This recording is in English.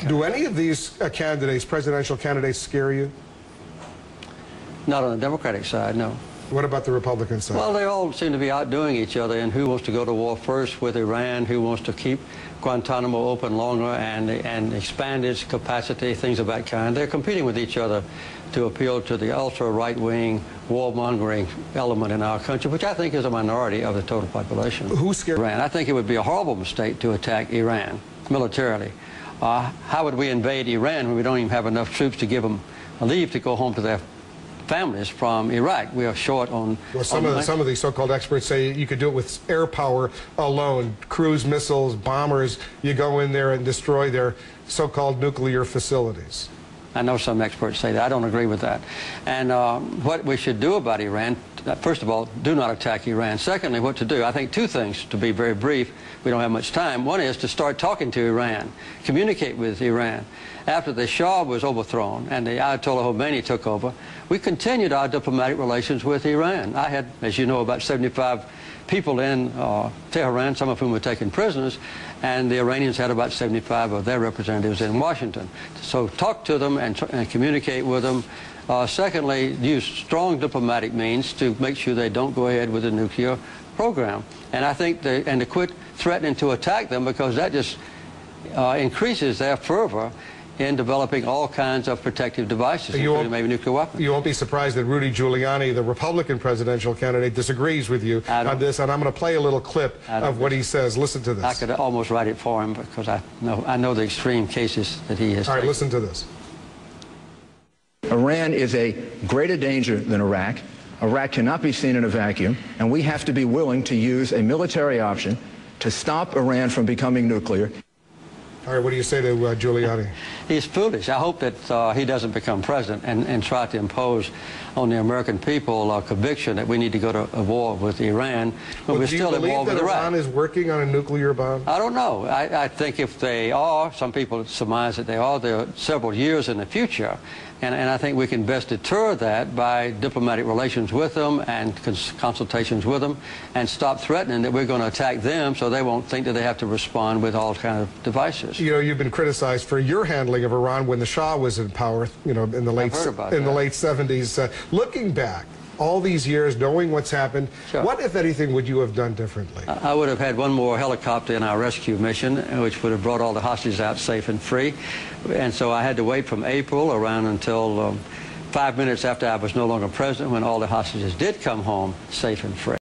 Do any of these candidates, presidential candidates, scare you? Not on the Democratic side, no. What about the Republican side? Well, they all seem to be outdoing each other in who wants to go to war first with Iran, who wants to keep Guantanamo open longer and expand its capacity, things of that kind. They're competing with each other to appeal to the ultra-right-wing, warmongering element in our country, which I think is a minority of the total population. Who's scared? Iran. I think it would be a horrible mistake to attack Iran militarily. How would we invade Iran when we don't even have enough troops to give them a leave to go home to their families from Iraq? We are short on... Well, some of these so-called experts say you could do it with air power alone, cruise missiles, bombers. You go in there and destroy their so-called nuclear facilities. I know some experts say that. I don't agree with that. And what we should do about Iran, first of all, do not attack Iran. Secondly, what to do? I think two things, to be very brief. We don't have much time. One is to start talking to Iran, communicate with Iran. After the Shah was overthrown and the Ayatollah Khomeini took over, we continued our diplomatic relations with Iran. I had, as you know, about 75 people in Tehran, some of whom were taken prisoners, and the Iranians had about 75 of their representatives in Washington. So talk to them and communicate with them. Secondly, use strong diplomatic means to make sure they don't go ahead with the nuclear program. And I think and to quit threatening to attack them, because that just increases their fervor in developing all kinds of protective devices, including maybe nuclear weapons. You won't be surprised that Rudy Giuliani, the Republican presidential candidate, disagrees with you on this, and I'm going to play a little clip of what he says. Listen to this. I could almost write it for him, because I know the extreme cases that he has. All right, listen to this. Iran is a greater danger than Iraq. Iraq cannot be seen in a vacuum, and we have to be willing to use a military option to stop Iran from becoming nuclear. All right, what do you say to Giuliani? He's foolish. I hope that he doesn't become president and try to impose on the American people a conviction that we need to go to a war with Iran when we're still at war with Iraq. Do you believe that Iran is working on a nuclear bomb? I don't know. I think if they are, some people surmise that they are, they're several years in the future. And I think we can best deter that by diplomatic relations with them and consultations with them, and stop threatening that we're going to attack them so they won't think that they have to respond with all kinds of devices. You know, you've been criticized for your handling of Iran when the Shah was in power, you know, in the late 70s. Looking back, all these years, knowing what's happened, sure, what, if anything, would you have done differently? I would have had one more helicopter in our rescue mission, which would have brought all the hostages out safe and free. And so I had to wait from April around until 5 minutes after I was no longer president, when all the hostages did come home safe and free.